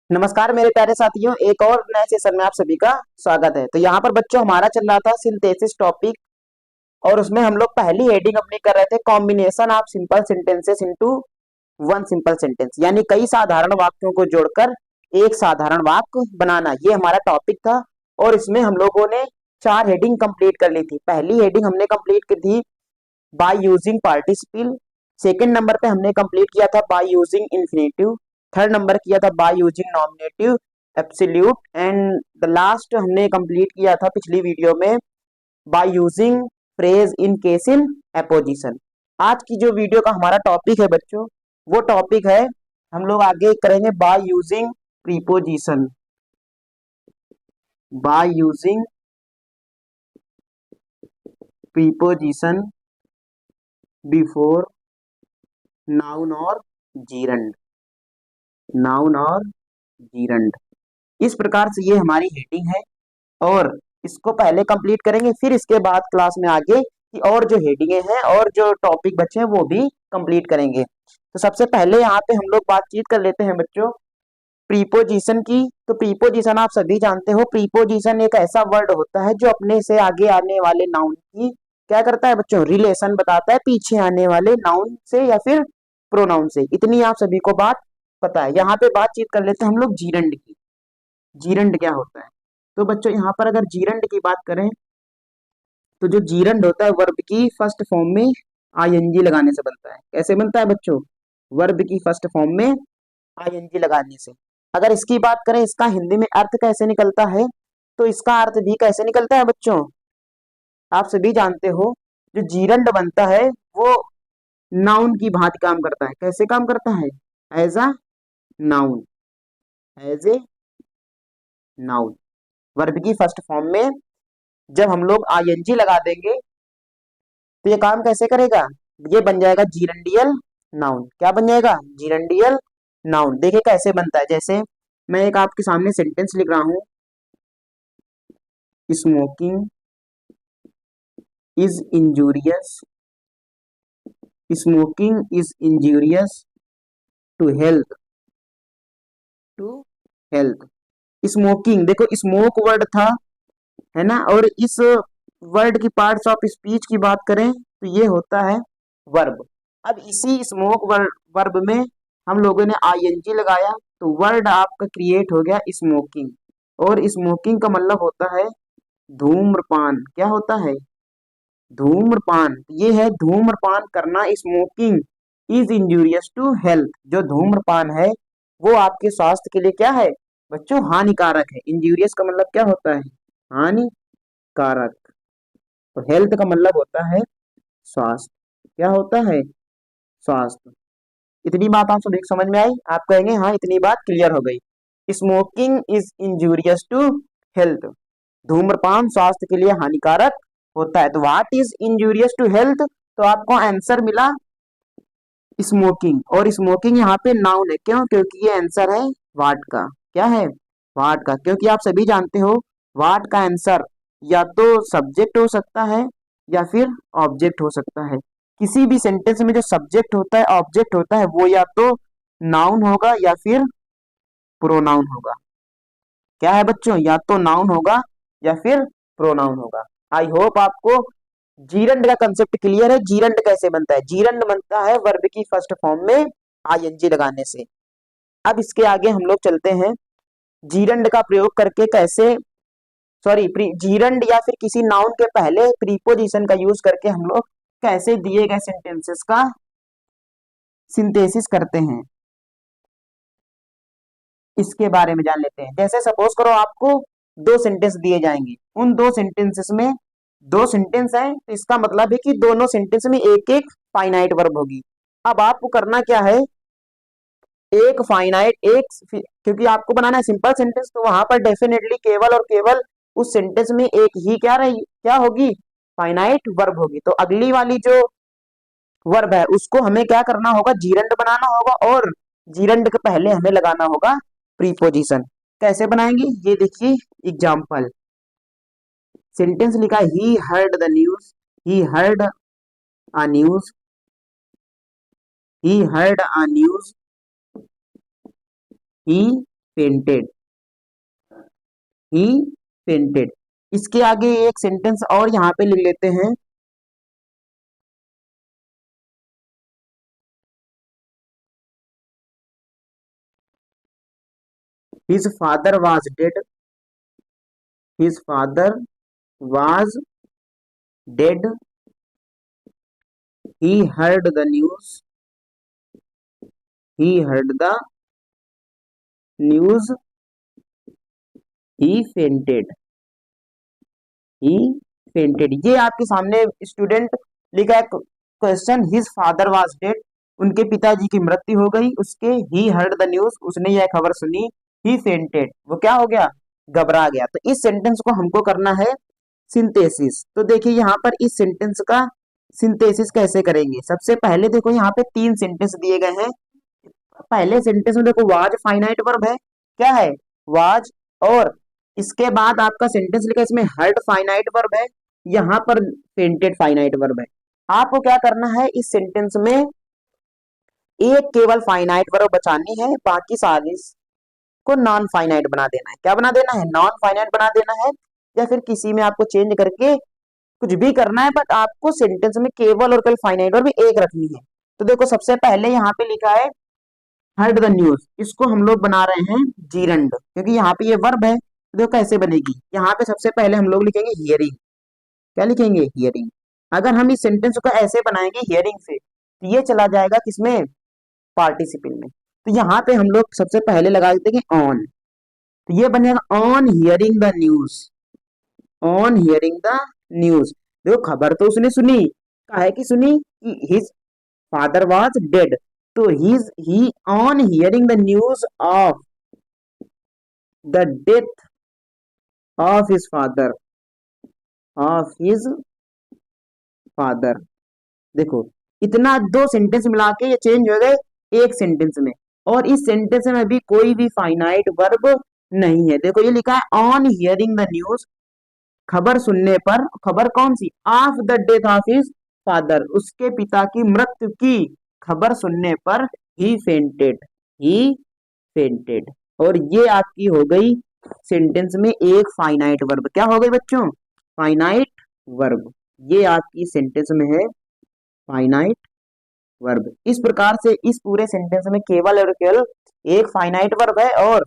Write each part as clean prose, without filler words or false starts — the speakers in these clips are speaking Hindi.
नमस्कार मेरे प्यारे साथियों, एक और नए सेशन में आप सभी का स्वागत है। तो यहाँ पर बच्चों हमारा चल रहा था सिंथेसिस टॉपिक और उसमें हम लोग पहली हेडिंग अपनी कर रहे थे combination of simple sentences into one simple sentence, यानी कई साधारण वाक्यों को जोड़कर एक साधारण वाक्य बनाना, ये हमारा टॉपिक था। और इसमें हम लोगों ने चार हेडिंग कंप्लीट कर ली थी। पहली हेडिंग हमने कंप्लीट की थी by using participle. Second number पे हमने कंप्लीट किया था by using infinitive. Third number किया था by using nominative, absolute. And the last हमने कंप्लीट किया था पिछली वीडियो में by using phrase in case in apposition. आज की जो वीडियो का हमारा टॉपिक है बच्चों, वो टॉपिक है हम लोग आगे करेंगे by using preposition. By using preposition before noun और जीरंड। नाउन और जीरंड, इस प्रकार से ये हमारी हेडिंग है और इसको पहले कंप्लीट करेंगे, फिर इसके बाद क्लास में आगे की और जो हेडिंगे हैं और जो टॉपिक बचे हैं वो भी कंप्लीट करेंगे। तो सबसे पहले यहाँ पे हम लोग बातचीत कर लेते हैं बच्चों प्रीपोजिशन की। तो प्रीपोजिशन आप सभी जानते हो, प्रीपोजिशन एक ऐसा वर्ड होता है जो अपने से आगे आने वाले नाउन की क्या करता है बच्चों, रिलेशन बताता है पीछे आने वाले नाउन से या फिर प्रोनाउन से। इतनी आप सभी को बात पता है। यहाँ पे बातचीत कर लेते हैं हम लोग जीरंड की। जीरंड क्या होता है? तो बच्चों यहाँ पर अगर जीरंड की बात करें तो जो जीरंड होता है वर्ब की फर्स्ट फॉर्म में आईएनजी लगाने से बनता है। कैसे बनता है बच्चों? वर्ब की फर्स्ट फॉर्म में आईएनजी लगाने से। अगर इसकी बात करें इसका हिंदी में अर्थ कैसे निकलता है, तो इसका अर्थ भी कैसे निकलता है बच्चों, आप सभी जानते हो। जो जीरंड बनता है वो नाउन की भांति काम करता है। कैसे काम करता है? As a noun. As a noun, verb की फर्स्ट फॉर्म में जब हम लोग आईएनजी लगा देंगे तो ये काम कैसे करेगा? ये बन जाएगा जीरंडियल नाउन। क्या बन जाएगा? जीरंडियल नाउन। देखिए कैसे बनता है। जैसे मैं एक आपके सामने सेंटेंस लिख रहा हूं, smoking is injurious. Smoking is injurious to health. To health. Smoking, देखो स्मोक वर्ड था, है ना, और इस वर्ड की पार्ट्स ऑफ स्पीच की बात करें तो ये होता है वर्ब। अब इसी स्मोक वर्ब में हम लोगों ने आईएनजी लगाया तो वर्ड आपका क्रिएट हो गया स्मोकिंग। और स्मोकिंग का मतलब होता है धूम्रपान। क्या होता है? धूम्रपान। ये है धूम्रपान करना। Smoking is injurious to health. जो धूम्रपान है वो आपके स्वास्थ्य के लिए क्या है बच्चों? हानिकारक है। इंजूरियस का मतलब क्या होता है? हानिकारक। तो हेल्थ का मतलब होता है स्वास्थ्य। क्या होता है? स्वास्थ्य। इतनी बात आप सभी को समझ में आई? आप कहेंगे हाँ इतनी बात क्लियर हो गई। Smoking is injurious to health. धूम्रपान स्वास्थ्य के लिए हानिकारक होता है। तो what is injurious to health? तो आपको आंसर मिला स्मोकिंग। और स्मोकिंग यहाँ पे नाउन है। क्यों? क्योंकि ये आंसर है व्हाट का। क्या है? व्हाट का। क्योंकि आप सभी जानते हो व्हाट का आंसर या तो सब्जेक्ट हो सकता है या फिर ऑब्जेक्ट हो सकता है। किसी भी सेंटेंस में जो सब्जेक्ट होता है, ऑब्जेक्ट होता है, वो या तो नाउन होगा या फिर प्रोनाउन होगा। क्या है बच्चों? या तो नाउन होगा या फिर प्रोनाउन होगा। आई होप आपको जीरंड का कंसेप्ट क्लियर है। जीरंड कैसे बनता है? जीरंड बनता है वर्ब की फर्स्ट फॉर्म में आईएनजी लगाने से। अब इसके आगे हम लोग चलते हैं जीरंड का प्रयोग करके कैसे, सॉरी, जीरंड या फिर किसी नाउन के पहले प्रीपोजिशन का यूज करके हम लोग कैसे दिए गए सेंटेंसेस का सिंथेसिस करते हैं, इसके बारे में जान लेते हैं। जैसे सपोज करो आपको दो सेंटेंस दिए जाएंगे, उन दो सेंटेंसेस में दो सेंटेंस है तो इसका मतलब है कि दोनों सेंटेंस में एक एक फाइनाइट वर्ब होगी। अब आपको करना क्या है, एक फाइनाइट क्योंकि आपको बनाना है सिंपल सेंटेंस तो वहां पर डेफिनेटली केवल और केवल उस सेंटेंस में एक ही क्या होगी? फाइनाइट वर्ब होगी। तो अगली वाली जो वर्ब है उसको हमें क्या करना होगा? जीरंड बनाना होगा। और जीरंड के पहले हमें लगाना होगा प्रीपोजिशन। कैसे बनाएंगे ये देखिए। एग्जाम्पल सेंटेंस लिखा, he heard the news. He heard a news. He heard a news. He fainted, he fainted. इसके आगे एक सेंटेंस और यहाँ पे लिख लेते हैं, his father was dead, his father was dead, he heard the news, he heard the news, he fainted, he fainted. ये आपके सामने स्टूडेंट लिखा है question, his father was dead, उनके पिताजी की मृत्यु हो गई, उसके ही हर्ड द न्यूज, उसने यह खबर सुनी, ही फेंटेड, वो क्या हो गया, घबरा गया। तो इस सेंटेंस को हमको करना है सिंथेसिस। तो देखिए यहाँ पर इस सेंटेंस का सिंथेसिस कैसे करेंगे। सबसे पहले देखो यहाँ पे 3 सेंटेंस दिए गए हैं। पहले सेंटेंस में देखो वाज फाइनाइट वर्ब है, क्या है, वाज, और इसके बाद आपका सेंटेंस लिखा है इसमें हर्ड फाइनाइट वर्ब है, यहाँ पर फेंटेड फाइनाइट वर्ब है। आपको क्या करना है, इस सेंटेंस में एक केवल फाइनाइट वर्ब बचानी है, बाकी सारी को नॉन फाइनाइट बना देना है। क्या बना देना है, नॉन फाइनाइट बना देना है, या फिर किसी में आपको चेंज करके कुछ भी करना है, बट आपको सेंटेंस में केवल और केवल फाइनाइट वर्ब एक रखनी है। तो देखो सबसे पहले यहाँ पे लिखा है हर्ड द न्यूज, इसको हम लोग बना रहे हैं जीरंड, क्योंकि यहाँ पे ये वर्ब है। तो देखो कैसे बनेगी, यहाँ पे सबसे पहले हम लोग लिखेंगे हियरिंग। क्या लिखेंगे, हियरिंग। अगर हम इस सेंटेंस को ऐसे बनाएंगे हियरिंग से, तो ये चला जाएगा किसमें, पार्टिसिपल में। तो यहाँ पे हम लोग सबसे पहले लगा देते हैं ऑन, तो ये बनेगा on hearing the news, on hearing the news. देखो खबर तो उसने सुनी, काहे की सुनी, कि हिज फादर वाज डेड, तो he on hearing the news of the death of his father, of his father. देखो इतना 2 सेंटेंस मिला के ये चेंज हो गए एक सेंटेंस में, और इस सेंटेंस में भी कोई भी फाइनाइट वर्ब नहीं है। देखो ये लिखा है ऑन हियरिंग द न्यूज, खबर सुनने पर, खबर कौन सी, of the death of his father, उसके पिता की मृत्यु की खबर सुनने पर, ही फेंटेड, ही फेंटेड। और ये आपकी हो गई सेंटेंस में एक फाइनाइट वर्ब। क्या हो गई बच्चों, फाइनाइट वर्ब। ये आपकी सेंटेंस में है फाइनाइट वर्ब। इस प्रकार से इस पूरे सेंटेंस में केवल और केवल एक फाइनाइट वर्ब है, और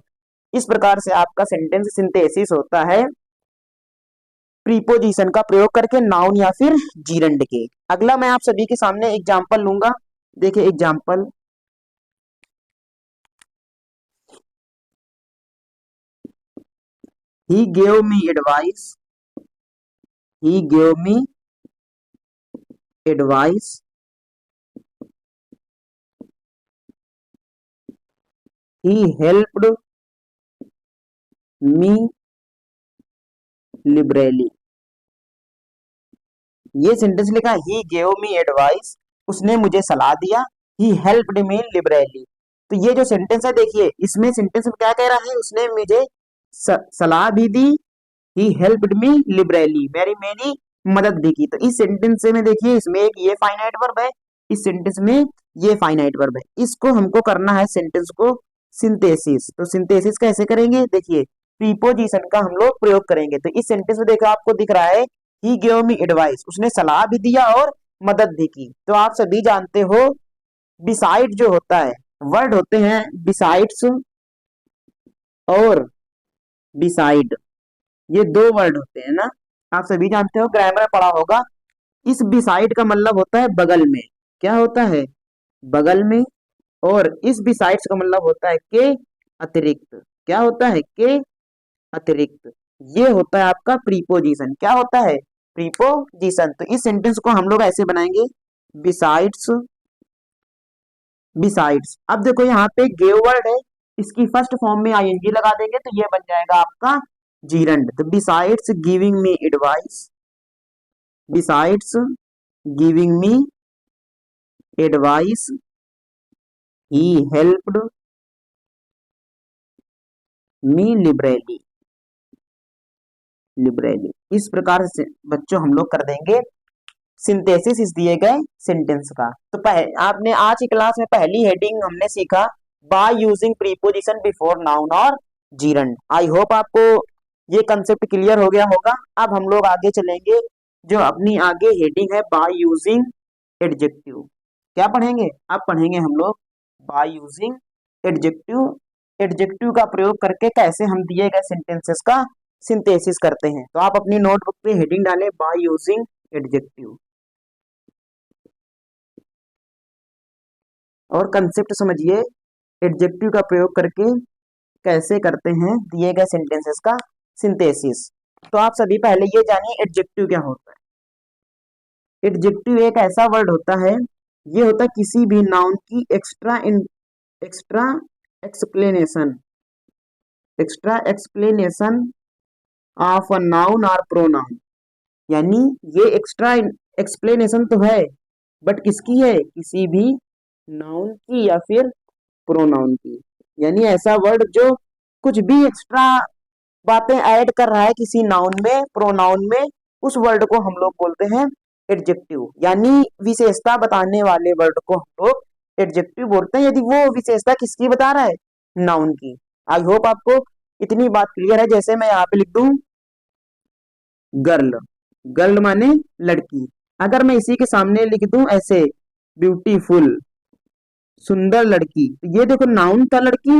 इस प्रकार से आपका सेंटेंस सिंथेसिस होता है प्रीपोजिशन का प्रयोग करके, नाउन या फिर जीरंड के। अगला मैं आप सभी के सामने एग्जांपल लूंगा। देखिए example, he gave me advice, he gave me advice, he helped me liberally। ये सेंटेंस लिखा, ही गेव मी एडवाइस, उसने मुझे सलाह दिया, ही हेल्प्ड मी लिबरली। तो ये जो सेंटेंस है देखिए, इसमें सेंटेंस में क्या कह रहा है, उसने मुझे सलाह भी दी, ही हेल्प्ड मी लिबरली, मेरी मेरी मदद भी की। तो इस सेंटेंस में देखिए, इसमें एक ये फाइनाइट वर्ब है, इस सेंटेंस में ये फाइनाइट वर्ब है। इसको हमको करना है सेंटेंस को सिंथेसिस। तो सिंथेसिस कैसे करेंगे, देखिए प्रीपोजिशन का हम लोग प्रयोग करेंगे। तो इस सेंटेंस में देखो आपको दिख रहा है ही गिव मी एडवाइस, उसने सलाह भी दिया और मदद भी की। तो आप सभी जानते हो बिसाइड जो होता है, वर्ड होते हैं बिसाइड्स और बिसाइड, ये 2 वर्ड होते हैं ना, आप सभी जानते हो, ग्रामर पढ़ा होगा। इस बिसाइड का मतलब होता है बगल में, क्या होता है, बगल में, और इस बिसाइड्स का मतलब होता है के अतिरिक्त, क्या होता है, के अतिरिक्त। ये होता है आपका प्रीपोजिशन, क्या होता है, प्रीपोजिशन। तो इस सेंटेंस को हम लोग ऐसे बनाएंगे, बिसाइड्स, बिसाइड्स। अब देखो यहाँ पे गेव वर्ड है, इसकी फर्स्ट फॉर्म में आईएनजी लगा देंगे, तो ये बन जाएगा आपका जीरंड। तो besides giving me advice, besides giving me advice, he helped me liberally, liberally. इस प्रकार से बच्चों हम लोग कर देंगे सिंथेसिस इस दिए गए सेंटेंस का। तो आपने आज की क्लास में पहली हेडिंग हमने सीखा by using preposition before noun और जीरण। आई होप आपको ये कंसेप्ट क्लियर हो गया होगा। अब हम लोग आगे चलेंगे, जो अपनी आगे हेडिंग है बाय यूजिंग एडजेक्टिव। क्या पढ़ेंगे? अब पढ़ेंगे हम लोग बाय यूजिंग एडजेक्टिव। एडजेक्टिव का प्रयोग करके कैसे हम दिए गए सेंटेंसेस का सिंथेसिस करते हैं। तो आप अपनी नोटबुक पे हेडिंग डालें बाय यूजिंग एडजेक्टिव और कंसेप्ट समझिए एडजेक्टिव का प्रयोग करके कैसे करते हैं दिए गए सेंटेंसेस का सिंथेसिस। तो आप सभी पहले ये जानिए एडजेक्टिव क्या होता है। एडजेक्टिव एक ऐसा वर्ड होता है, ये होता है किसी भी नाउन की extra explanation extra explanation of a noun और प्रोनाउन। यानी ये एक्स्ट्रा एक्सप्लेनेशन तो है, बट किसकी है? किसी भी नाउन की या फिर प्रोनाउन की। यानी ऐसा वर्ड जो कुछ भी एक्स्ट्रा बातें ऐड कर रहा है किसी नाउन में, प्रोनाउन में, उस वर्ड को हम लोग बोलते हैं एडजेक्टिव। यानी विशेषता बताने वाले वर्ड को हम लोग एडजेक्टिव बोलते हैं, यदि वो विशेषता किसकी बता रहा है? नाउन की। आई होप आपको इतनी बात क्लियर है। जैसे मैं यहाँ पे लिख दूं गर्ल, गर्ल माने लड़की। अगर मैं इसी के सामने लिख दूं ऐसे ब्यूटीफुल, सुंदर लड़की, तो ये देखो नाउन था लड़की,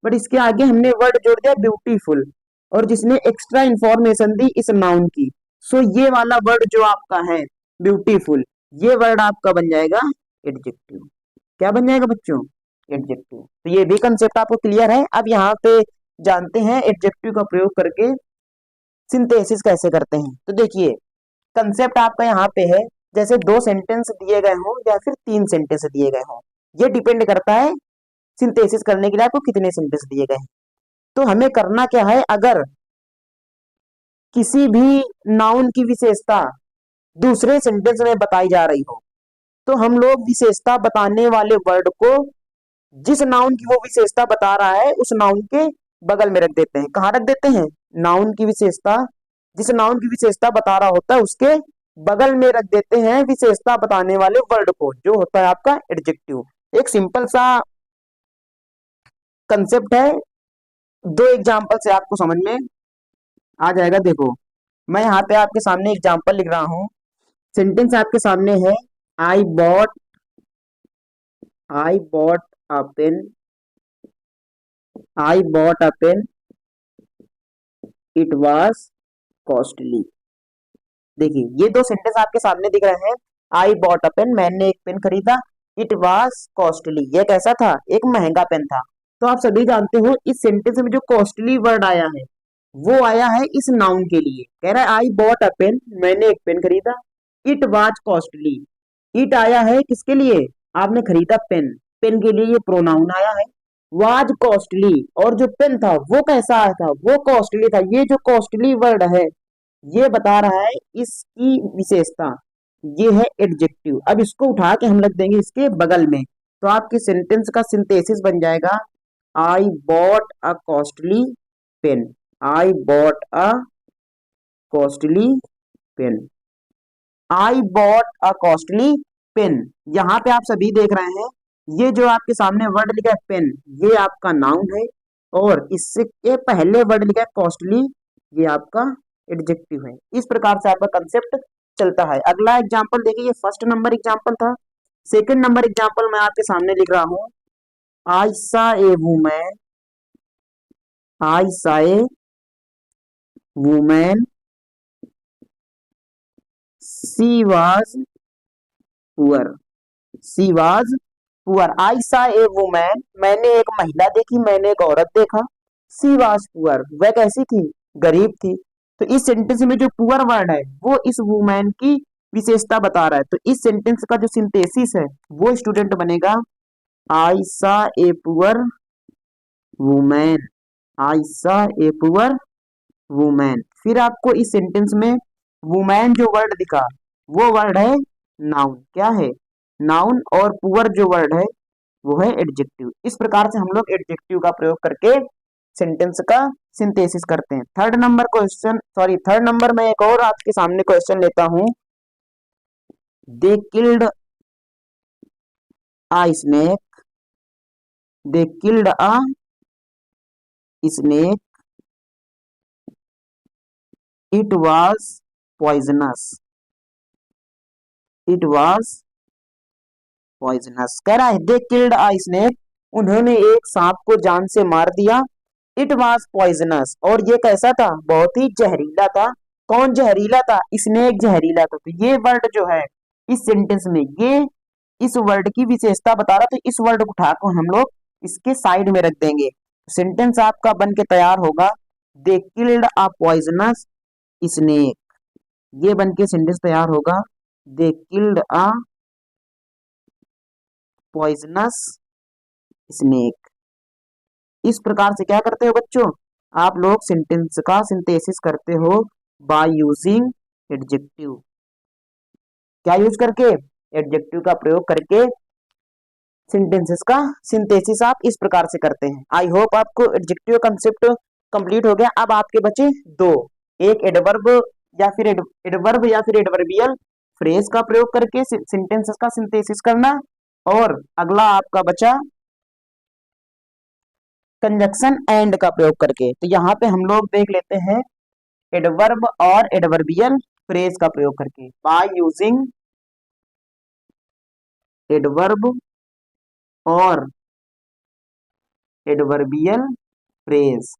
बट इसके आगे हमने वर्ड जोड़ दिया ब्यूटीफुल, और जिसने एक्स्ट्रा इंफॉर्मेशन दी इस नाउन की। सो ये वाला वर्ड जो आपका है ब्यूटीफुल, ये वर्ड आपका बन जाएगा एडजेक्टिव। क्या बन जाएगा बच्चों? एडजेक्टिव। तो ये भी कंसेप्ट आपको क्लियर है। अब यहाँ पे जानते हैं एडजेक्टिव का प्रयोग करके सिंथेसिस कैसे करते हैं। तो देखिए कंसेप्ट आपका यहाँ पे है, जैसे दो सेंटेंस दिए गए हों या फिर तीन सेंटेंस दिए गए हों, ये डिपेंड करता है सिंथेसिस करने के लिए आपको कितने सेंटेंस दिए गए हैं। तो हमें करना क्या है, अगर किसी भी नाउन की विशेषता दूसरे सेंटेंस में बताई जा रही हो, तो हम लोग विशेषता बताने वाले वर्ड को जिस नाउन की वो विशेषता बता रहा है उस नाउन के बगल में रख देते हैं। कहाँ रख देते हैं? नाउन की विशेषता, जिस नाउन की विशेषता बता रहा होता है उसके बगल में रख देते हैं विशेषता बताने वाले वर्ड को, जो होता है आपका एडजेक्टिव। एक सिंपल सा कंसेप्ट है, दो एग्जांपल से आपको समझ में आ जाएगा। देखो मैं यहाँ पे आपके सामने एग्जांपल लिख रहा हूँ। सेंटेंस आपके सामने है I bought a pen, I bought a pen, it was costly. देखिए ये दो सेंटेंस आपके सामने दिख रहे हैं। आई बॉट अ पेन, मैंने एक पेन खरीदा। इट वाज कॉस्टली, ये कैसा था? एक महंगा पेन था। तो आप सभी जानते हो इस सेंटेंस में जो कॉस्टली वर्ड आया है वो आया है इस नाउन के लिए। कह रहा है आई बॉट अ पेन, मैंने एक पेन खरीदा। इट वाज कॉस्टली, इट आया है किसके लिए? आपने खरीदा पेन, पेन के लिए ये प्रोनाउन आया है। वाज कॉस्टली, और जो पेन था वो कैसा आया था? वो कॉस्टली था। ये जो कॉस्टली वर्ड है ये बता रहा है इसकी विशेषता, ये है एडजेक्टिव। अब इसको उठा के हम रख देंगे इसके बगल में, तो आपके सेंटेंस का सिंथेसिस बन जाएगा I bought a costly pen, I bought a costly pen, I bought a costly pen. यहाँ पे आप सभी देख रहे हैं ये जो आपके सामने वर्ड लिखा है पेन, ये आपका नाउन है, और इससे ये पहले वर्ड लिखा है कॉस्टली, ये आपका एडजेक्टिव है। इस प्रकार से आपका कंसेप्ट चलता है। अगला एग्जांपल देखिए, ये फर्स्ट नंबर एग्जांपल था। सेकंड नंबर एग्जांपल मैं आपके सामने लिख रहा हूँ आई saw a woman, I saw a woman, she was poor, she was poor. I saw a woman, मैंने एक महिला देखी, मैंने एक औरत देखा। सी वाज पुअर, वह कैसी थी? गरीब थी। तो इस सेंटेंस में जो पुअर वर्ड है वो इस वुमैन की विशेषता बता रहा है। तो इस सेंटेंस का जो सिंथेसिस है वो स्टूडेंट बनेगा आई saw a poor woman, I saw a poor woman. फिर आपको इस सेंटेंस में वुमैन जो वर्ड दिखा वो वर्ड है नाउन। क्या है? नाउन। और पुअर जो वर्ड है वो है एडजेक्टिव। इस प्रकार से हम लोग एडजेक्टिव का प्रयोग करके सेंटेंस का सिंथेसिस करते हैं। Third number question, sorry third number में एक और आपके सामने क्वेश्चन लेता हूं। They killed a snake, they killed a snake, it was poisonous, it was poisonous. कह रहा है दे किल्ड अ स्नेक, उन्होंने एक सांप को जान से मार दिया। इट वाज पॉइजनस, और ये कैसा था, बहुत ही जहरीला था। कौन जहरीला था, स्नेक जहरीला था। तो ये वर्ड जो है इस सेंटेंस में, ये इस वर्ड की विशेषता बता रहा, तो इस वर्ड को उठाकर हम लोग इसके साइड में रख देंगे। सेंटेंस आपका बन के तैयार होगा, they killed a poisonous snake. ये बन के सेंटेंस तैयार होगा, they killed a poisonous snake. इस प्रकार से क्या करते हो बच्चों, आप लोग सेंटेंस का सिंथेसिस करते हो बाय यूजिंग एडजेक्टिव। क्या यूज करके, एडजेक्टिव का प्रयोग करके सेंटेंसेस का सिंथेसिस आप इस प्रकार से करते हैं। आई होप आपको एडजेक्टिव कंसेप्ट कंप्लीट हो गया। अब आपके बचे दो, एक एडवर्ब या फिर एडवर्ब या फिर एडवर्बियल फ्रेज का प्रयोग करके सेंटेंसेस का सिंथेसिस करना, और अगला आपका बचा कंजक्शन एंड का प्रयोग करके। तो यहाँ पे हम लोग देख लेते हैं एडवर्ब और एडवर्बियल फ्रेज का प्रयोग करके, बाय यूजिंग एडवर्ब और एडवर्बियल फ्रेज।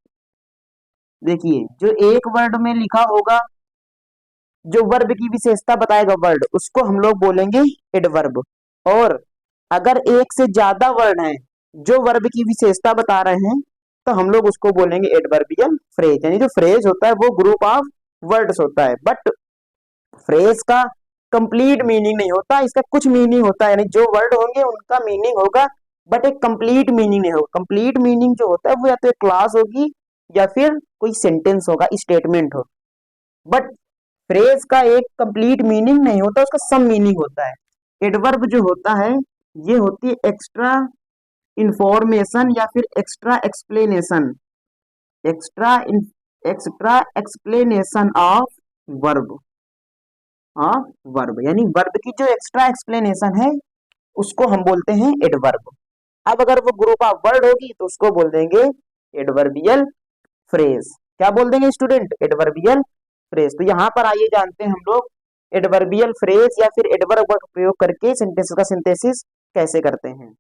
देखिए जो एक वर्ड में लिखा होगा, जो वर्ब की विशेषता बताएगा वर्ड, उसको हम लोग बोलेंगे एडवर्ब। और अगर एक से ज्यादा वर्ड हैं जो वर्ब की विशेषता बता रहे हैं, तो हम लोग उसको बोलेंगे एडवर्बियल फ्रेज। यानी जो फ्रेज होता है वो ग्रुप ऑफ वर्ड्स होता है, बट फ्रेज का कंप्लीट मीनिंग नहीं होता, इसका कुछ मीनिंग होता है। यानी जो वर्ड होंगे उनका मीनिंग होगा, बट एक कंप्लीट मीनिंग नहीं होगा। कंप्लीट मीनिंग जो होता है वो या तो एक क्लास होगी या फिर कोई सेंटेंस होगा, स्टेटमेंट हो। बट फ्रेज का एक कंप्लीट मीनिंग नहीं होता, उसका सम मीनिंग होता है। एडवर्ब जो होता है ये होती है एक्स्ट्रा इंफॉर्मेशन या फिर extra explanation, extra extra explanation of verb, of verb. यानी वर्ब की जो एक्स्ट्रा एक्सप्लेनेशन है उसको हम बोलते हैं एडवर्ब। अब अगर वो ग्रुप ऑफ वर्ड होगी तो उसको बोल देंगे एडवर्बियल फ्रेज। क्या बोल देंगे स्टूडेंट, एडवर्बियल फ्रेज। तो यहाँ पर आइए जानते हैं हम लोग एडवर्बियल फ्रेज या फिर एडवर्ब का प्रयोग करके सेंटेंस का सिंथेसिस कैसे करते हैं।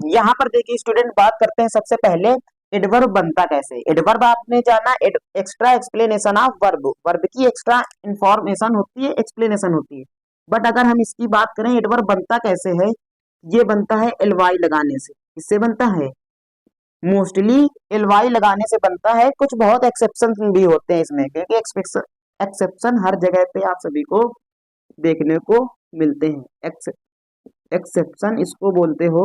यहाँ पर देखिए स्टूडेंट, बात करते हैं सबसे पहले एडवर्ब बनता कैसे। एडवर्ब आपने जाना extra explanation of verb, verb की एक्स्ट्रा इंफॉर्मेशन होती है, एक्सप्लेनेशन होती है। बट अगर हम इसकी बात करें एडवर्ब बनता कैसे है, ये बनता है एलवाई लगाने से। इससे बनता है मोस्टली एलवाई लगाने से बनता है, कुछ बहुत एक्सेप्शन भी होते हैं इसमें, क्योंकि एक्सेप्शन हर जगह पे आप सभी को देखने को मिलते हैं। एक्सेप्शन इसको बोलते हो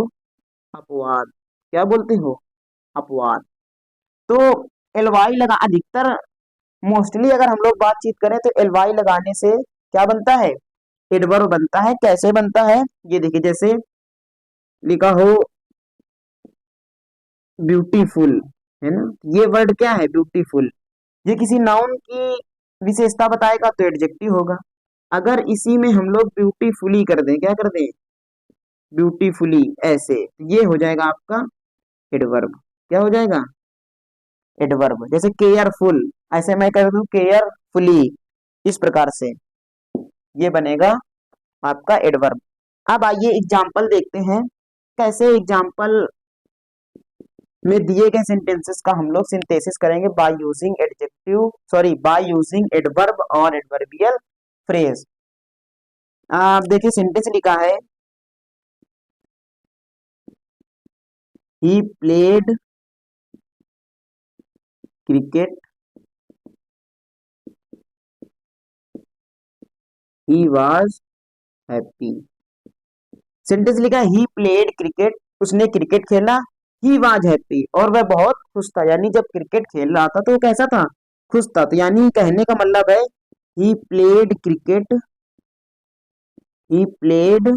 अपवाद। क्या बोलते हो, अपवाद। तो एलवाई लगा अधिकतर, मोस्टली अगर हम लोग बातचीत करें तो एलवाई लगाने से क्या बनता है, एडवर्ब बनता है। कैसे बनता है ये देखिए, जैसे लिखा हो ब्यूटीफुल, है ना, ये वर्ड क्या है ब्यूटीफुल, ये किसी नाउन की विशेषता बताएगा तो एडजेक्टिव होगा। अगर इसी में हम लोग ब्यूटीफुली कर दें, क्या कर दें, ब्यूटीफुली, ऐसे, ये हो जाएगा आपका एडवर्ब। क्या हो जाएगा, एडवर्ब। जैसे केयरफुल, ऐसे मैं कर दूं केयरफुली, इस प्रकार से ये बनेगा आपका एडवर्ब। अब आइए एग्जाम्पल देखते हैं, कैसे एग्जाम्पल में दिए गए सेंटेंसेस का हम लोग सिंथेसिस करेंगे by using adjective, sorry by using adverb और एडवर्बियल फ्रेज। आप देखिए सेंटेंस लिखा है, he played cricket, he was happy. Sentence लिखा है ही प्लेड क्रिकेट, उसने क्रिकेट खेला, ही वाज हैप्पी, और वह बहुत खुश था। यानी जब क्रिकेट खेल रहा था तो वो कैसा था, खुश था। तो यानी कहने का मतलब है he played cricket, he played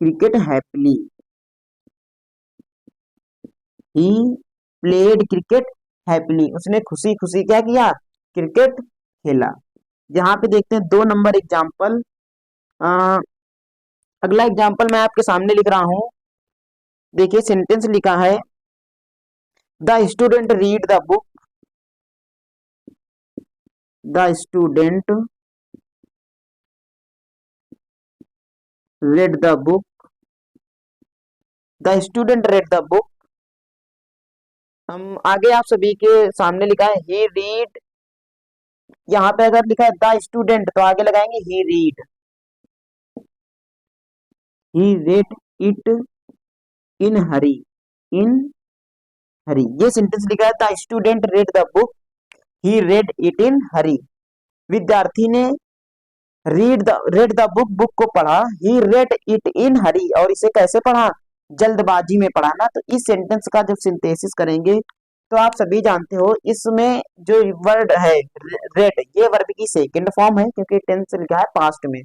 cricket happily, he played cricket happily, उसने खुशी खुशी क्या किया, क्रिकेट खेला। यहाँ पे देखते हैं 2 नंबर एग्जाम्पल। अगला एग्जाम्पल मैं आपके सामने लिख रहा हूं, देखिए सेंटेंस लिखा है the student read the book, the student read the book, the student read the book। हम आगे आप सभी के सामने लिखा है ही रीड, यहाँ पे अगर लिखा है द स्टूडेंट तो आगे लगाएंगे he read, he read it in hurry, in hurry. ये सेंटेंस लिखा है the student read the book, he read it in hurry. विद्यार्थी ने रेड द बुक, बुक को पढ़ा, ही रेड इट इन हरी, और इसे कैसे पढ़ा, जल्दबाजी में पढ़ा ना। तो इस सेंटेंस का जब सिंथेसिस करेंगे तो आप सभी जानते हो इसमें जो वर्ड है रेड, ये वर्ब की सेकंड फॉर्म है क्योंकि टेंस लिखा है पास्ट में।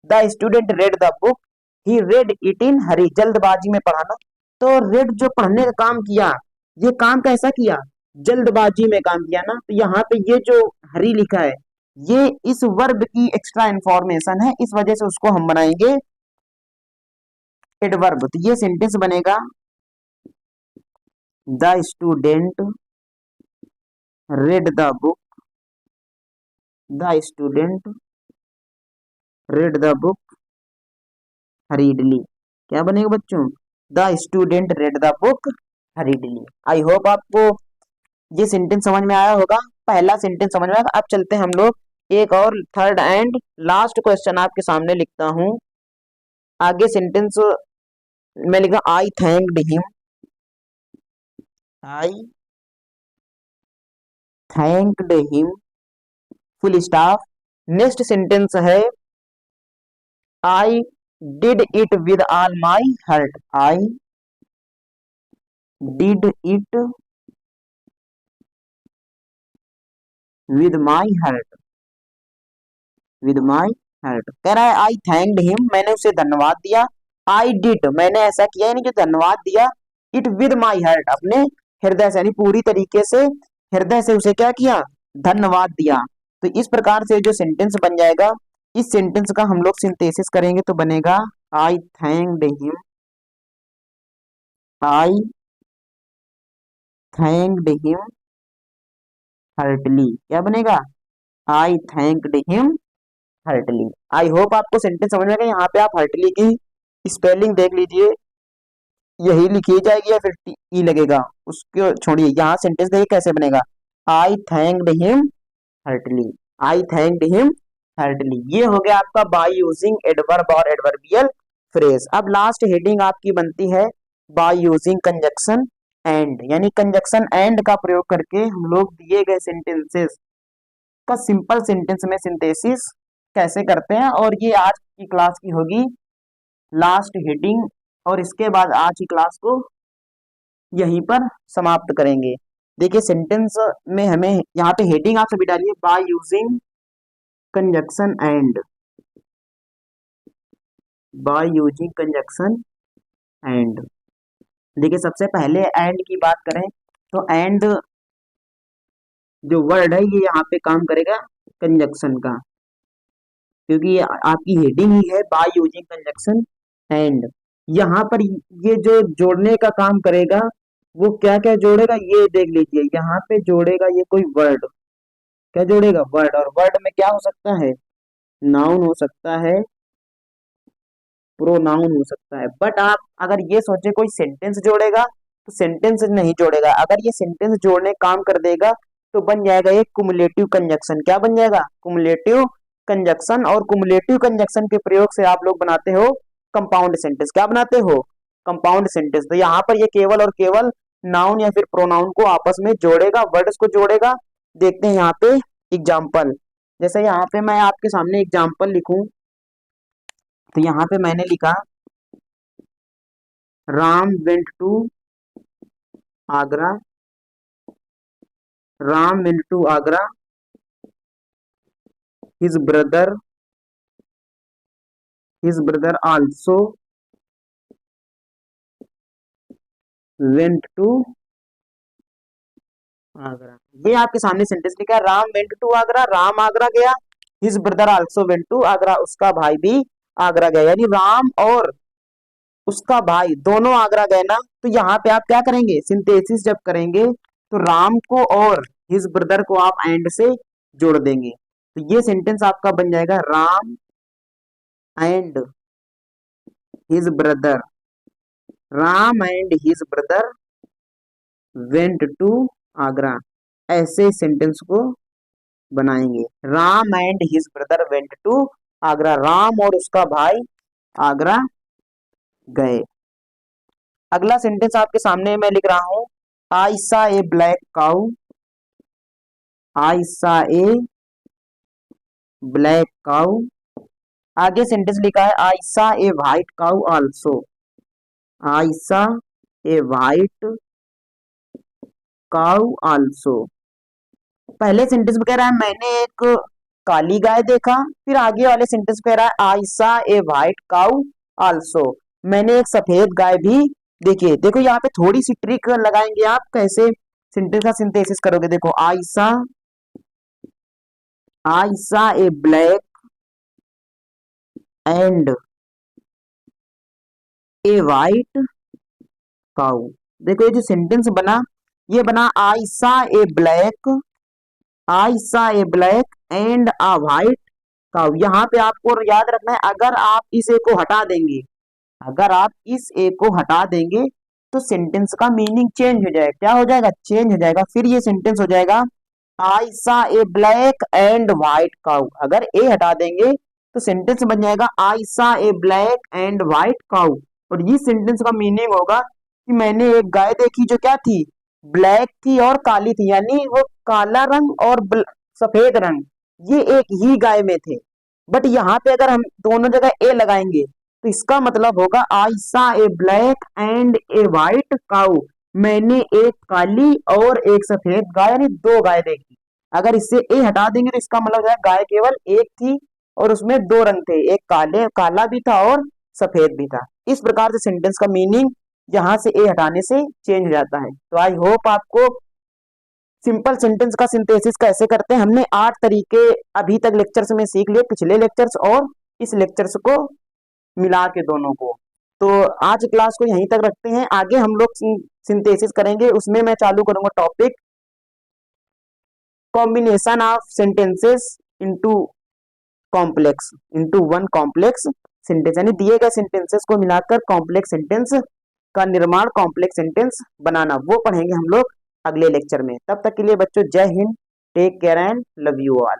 The student read the book, he read it in hurry, जल्दबाजी में पढ़ा ना। तो रेड जो पढ़ने का काम किया, ये काम कैसा किया, जल्दबाजी में काम किया ना। तो यहाँ पे ये जो हरी लिखा है ये इस वर्ब की एक्स्ट्रा इंफॉर्मेशन है, इस वजह से उसको हम बनाएंगे एडवर्ब। तो ये सेंटेंस बनेगा the student read the book, the student read the book हरीडली। क्या बनेगा बच्चों, the student read the book हरीडली। I hope आपको ये सेंटेंस समझ में आया होगा, पहला सेंटेंस समझ में आया। अब चलते हैं हम लोग एक और थर्ड एंड लास्ट क्वेश्चन आपके सामने लिखता हूं। आगे सेंटेंस में लिखा I thanked him, I thanked him full stop. Next sentence है I did it with all my heart, I did it with my heart, with my heart. कह रहा है आई थैंक्ड हिम, मैंने उसे धन्यवाद दिया, आई डिड मैंने ऐसा किया यानी जो धन्यवाद दिया, इट विद माई हार्ट अपने हृदय से, यानी पूरी तरीके से हृदय से उसे क्या किया, धन्यवाद दिया। तो इस प्रकार से जो सेंटेंस बन जाएगा, इस सेंटेंस का हम लोग सिंथेसिस करेंगे तो बनेगा I thanked him, I thanked him heartily. क्या बनेगा, I thanked him heartily. I hope आपको सेंटेंस समझ में आएगा। यहाँ पे आप हार्टली की स्पेलिंग देख लीजिए, यही लिखी जाएगी या फिर ई लगेगा, उसको छोड़िए। यहाँ सेंटेंस देखिए कैसे बनेगा, I thanked him heartily, I thanked him Hartley. ये हो गया आपका बाय यूजिंग एडवर्ब और एडवर्बियल फ्रेज। अब लास्ट हेडिंग आपकी बनती है बाय यूजिंग कंजक्शन एंड, यानी कंजक्शन एंड का प्रयोग करके हम लोग दिए गए सेंटेंसेस का सिंपल सेंटेंस में सिंथेसिस कैसे करते हैं। और ये आज की क्लास की होगी लास्ट हेडिंग, और इसके बाद आज की क्लास को यहीं पर समाप्त करेंगे। देखिए सेंटेंस में हमें यहाँ पे हेडिंग आप सभी डालिए by using conjunction and, by using conjunction and. देखिए सबसे पहले एंड की बात करें तो एंड जो वर्ड है ये यहाँ पे काम करेगा कंजक्शन का, क्योंकि ये आपकी हेडिंग ही है बाय यूजिंग कंजक्शन एंड। यहाँ पर ये जो जोड़ने का काम करेगा वो क्या क्या जोड़ेगा ये देख लीजिए। यहाँ पे जोड़ेगा ये कोई वर्ड, क्या जोड़ेगा, वर्ड। और वर्ड में क्या हो सकता है, नाउन हो सकता है, प्रोनाउन हो सकता है। बट आप अगर ये सोचे कोई सेंटेंस जोड़ेगा तो सेंटेंस नहीं जोड़ेगा। अगर ये सेंटेंस जोड़ने काम कर देगा तो बन जाएगा एक कुमुलेटिव कंजक्शन। क्या बन जाएगा, कुमुलेटिव कंजक्शन। और कुमुलेटिव कंजक्शन के प्रयोग से आप लोग बनाते हो कंपाउंड सेंटेंस। क्या बनाते हो, कंपाउंड सेंटेंस। तो यहाँ पर ये केवल और केवल नाउन या फिर प्रोनाउन को आपस में जोड़ेगा, वर्ड्स को जोड़ेगा। देखते हैं यहाँ पे एग्जाम्पल। जैसे यहाँ पे मैं आपके सामने एग्जाम्पल लिखूं तो यहाँ पे मैंने लिखा Ram went to Agra, Ram went to Agra, his brother also went to Agra. ये आपके सामने सेंटेंस लिखा है राम वेंट टू आगरा, राम आगरा गया, his brother also went to Agra, उसका भाई भी आगरा गया। यानी राम और उसका भाई दोनों आगरा गए ना। तो यहाँ पे आप क्या करेंगे, सिंथेसिस जब करेंगे तो राम को और हिज ब्रदर को आप एंड से जोड़ देंगे, तो ये सेंटेंस आपका बन जाएगा Ram and his brother, Ram and his brother went to Agra. ऐसे सेंटेंस को बनाएंगे, Ram and his brother went to Agra, Ram और उसका भाई आगरा गए। अगला सेंटेंस आपके सामने मैं लिख रहा हूं, आई saw a black cow, I saw a black cow. आगे सेंटेंस लिखा है आई सा ए व्हाइट काउ आल्सो, आई सा ए व्हाइट काउ आल्सो। पहले सेंटेंस में कह रहा है मैंने एक काली गाय देखा, फिर आगे वाले सेंटेंस कह रहा है आई सा ए व्हाइट काउ आल्सो, मैंने एक सफेद गाय भी देखी। देखो यहाँ पे थोड़ी सी ट्रिक लगाएंगे आप, कैसे सेंटेंस का सिंथेसिस करोगे। देखो I saw a black and a white cow. देखो ये जो सेंटेंस बना, ये बना आई saw a black, I saw a black and a white cow. यहाँ पे आपको याद रखना है, अगर आप इस ए को हटा देंगे, अगर आप इस ए को हटा देंगे तो सेंटेंस का मीनिंग चेंज हो जाएगा। क्या हो जाएगा? चेंज हो जाएगा। फिर ये सेंटेंस हो जाएगा आई saw a black and white cow. अगर ए हटा देंगे तो सेंटेंस बन जाएगा आई saw a black and white cow, और ये सेंटेंस का मीनिंग होगा कि मैंने एक गाय देखी जो क्या थी, ब्लैक थी और काली थी, यानी वो काला रंग और सफेद रंग ये एक ही गाय में थे। बट यहाँ पे अगर हम दोनों जगह ए लगाएंगे तो इसका मतलब होगा I saw a black and a white cow, मैंने एक काली और एक सफेद गाय यानी दो गाय देखी। अगर इससे ए हटा देंगे तो इसका मतलब है गाय केवल एक थी और उसमें दो रंग थे, एक काला भी था और सफेद भी था। इस प्रकार से सेंटेंस का मीनिंग यहाँ से ए हटाने से चेंज हो जाता है। तो आई होप आपको सिंपल सेंटेंस का सिंथेसिस कैसे करते हैं हमने 8 तरीके अभी तक लेक्चर्स में सीख लिए, पिछले लेक्चर्स और इस लेक्चर्स को मिला के दोनों को। तो आज क्लास को यहीं तक रखते हैं, आगे हम लोग सिंथेसिस करेंगे, उसमें मैं चालू करूंगा topic combination of sentences into one complex sentence, यानी दिए गए सेंटेंसेस को मिलाकर कॉम्प्लेक्स सेंटेंस का निर्माण, कॉम्प्लेक्स सेंटेंस बनाना, वो पढ़ेंगे हम लोग अगले लेक्चर में। तब तक के लिए बच्चों जय Hind, take care and love you all.